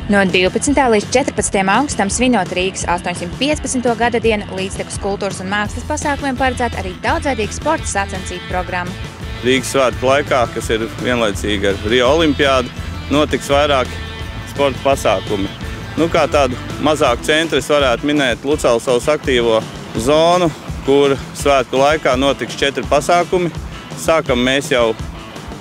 No 12. līdz 14. augustam svinot Rīgas 815. gada dienu līdztekus kultūras un mākslas pasākumiem paredzēta arī daudzveidīga sporta sacensību programma. Rīgas svētku laikā, kas ir vienlaicīgi ar Rio olimpiādu, notiks vairāki sporta pasākumi. Kā tādu mazāku centru es varētu minēt Lucelsavas aktīvo zonu, kur svētku laikā notiks 4 pasākumi. Sākam mēs jau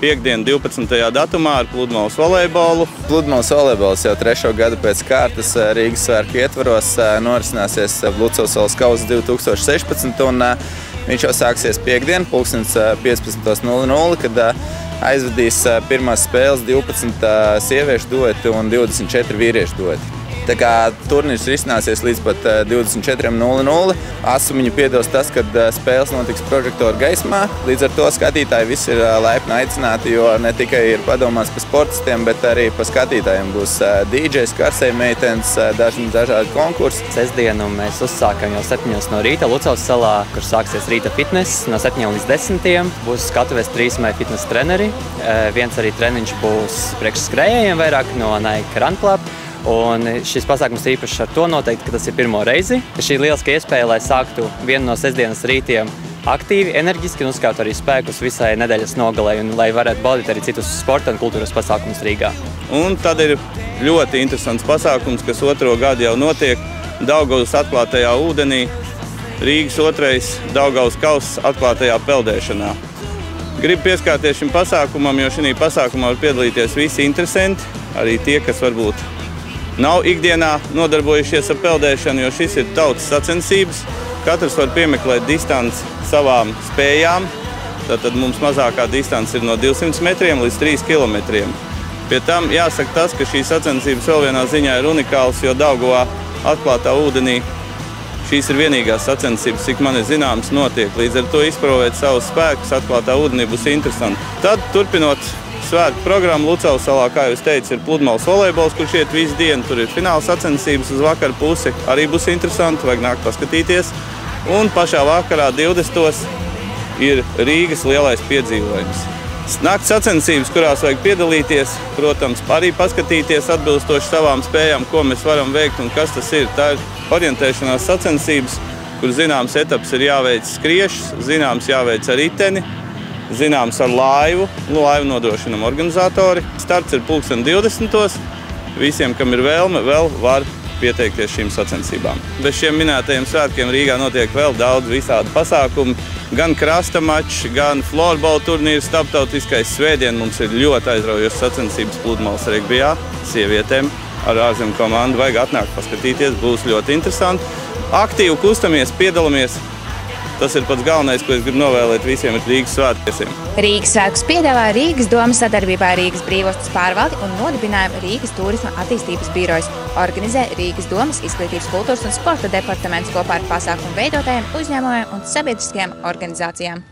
piekdien 12. datumā ar pludmales volejbolu. Pludmales volejbols jau 3. gadu pēc kārtas Rīgas svētku ietvaros norisināsies Lucelsavas kausa 2016, un viņš jau sāksies piekdien, 15:00, kad aizvadīs pirmās spēles 12 sieviešu dueti un 24 vīriešu dueti. Tā kā turnīrs risināsies līdz pat 24:00. Asumiņu piedos tas, kad spēles notiks prožektoru gaismā. Līdz ar to skatītāji visi ir laipni aicināti, jo ne tikai ir padomāts par sportistiem, bet arī par skatītājiem. Būs DJs, karsēji meitenes, dažādi konkursi. Sestdienu mēs uzsākam jau 7 no rīta Lucelsavas salā, kur sāksies rīta fitness no 7 līdz 10. Būs skatuves 3 fitness treneri. Viens arī treniņš būs priekš skrējējiem vairāk no Nike Run Club. Un šis pasākums īpašs ar to noteikti, ka tas ir pirmo reizi. Šī ir lieliska iespēja, lai sāktu vienu no sestdienas rītiem aktīvi, enerģiski un uzkrāt arī spēkus visai nedēļas nogalei, un lai varētu baudīt arī citus sporta un kultūras pasākumus Rīgā. Un tad ir ļoti interesants pasākums, kas 2. gadu jau notiek Daugavas atklātajā ūdenī, Rīgas 2. Daugavas kauss atklātajā peldēšanā. Gribu pieskārties šim pasākumam, jo šī pasākumā var piedalīties visi interesanti, arī tie, kas varbūt nav ikdienā nodarbojušies ar peldēšanu, jo šis ir tautas sacensības. Katrs var piemeklēt distanci savām spējām. Tātad mums mazākā distance ir no 200 metriem līdz 3 kilometriem. Pie tam jāsaka tas, ka šīs sacensības vēl vienā ziņā ir unikāls, jo Daugavā atklātā ūdenī šīs ir vienīgās sacensības, cik man ir zināms, notiek. Līdz ar to izprovēt savus spēkus atklātā ūdenī būs interesanti. Tad, turpinot svētku programmu, Lucelsavas salā, kā jau es teicu, ir pludmales volejbols, kurš iet visu dienu. Tur ir fināla sacensības uz vakaru pusi. Arī būs interesanti, vajag nākt paskatīties. Un pašā vakarā 20. ir Rīgas lielais piedzīvojums. Nakts sacensības, kurās vajag piedalīties, protams, arī paskatīties atbilstoši savām spējām, ko mēs varam veikt un kas tas ir. Tā ir orientēšanās sacensības, kur zināms etaps ir jāveic skriešs, zināms jāveic ar riteni, zināms ar laivu nodrošinam organizatori. Starts ir 20:20. Visiem, kam ir vēlme, vēl var pieteikties šīm sacensībām. Bez šiem minētajiem svētkiem Rīgā notiek vēl daudz visādi pasākumi. Gan krasta mačs, gan florbola turnīrs starptautiskais. Svētdien mums ir ļoti aizraujošas sacensības pludmales regbijā. Sievietēm ar ārzemju komandu vajag atnākt paskatīties, būs ļoti interesanti. Aktīvi kustamies, piedalāmies. Tas ir pats galvenais, ko es gribu novēlēt visiem Rīgas svētkiem. Rīgas svētkus piedāvā Rīgas doma sadarbībā ar Rīgas brīvostas pārvaldi un nodibinājumu Rīgas turisma attīstības birojas. Organizē Rīgas domas izglītības, kultūras un sporta departaments kopā ar pasākumu veidotājiem, uzņēmumiem un sabiedriskajām organizācijām.